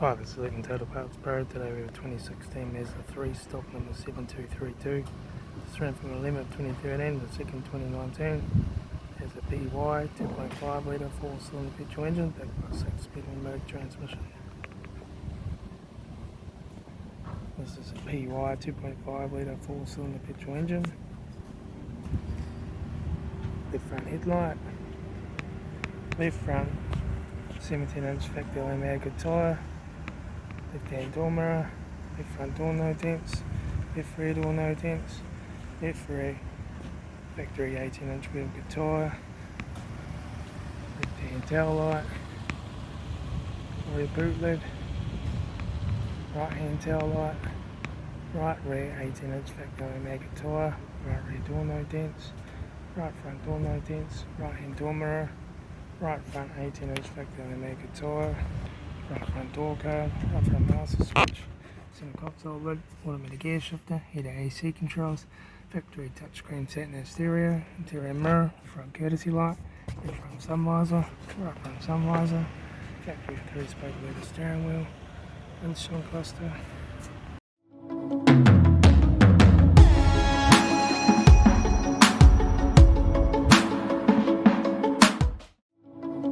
Hi, this is Litre Total Parts Pro. Today we have a 2016 Mazda 3, stock number 7232. It's ran from the limit 2013 to the second 2019. Has a PY 2.5 litre 4-cylinder petrol engine backed by a 6-speed automatic transmission. This is a PY 2.5 litre 4-cylinder petrol engine. Left front headlight. Left front 17-inch factory automatic tyre. Left hand door mirror, left front door no dents, left rear door no dents, left rear factory 18-inch wheel tyre, left hand tail light, rear boot lid, right hand tail light, right rear 18-inch factory automatic tyre, right rear door no dents, right front door no dents, right hand door mirror, right front 18-inch factory automatic tyre, right front door card, right front master switch, center console lid, automatic gear shifter, heater AC controls, factory touchscreen sat-nav stereo, interior mirror, front courtesy light, left front sun visor, right front sun visor, factory 3-spoke leather steering wheel, windshield cluster.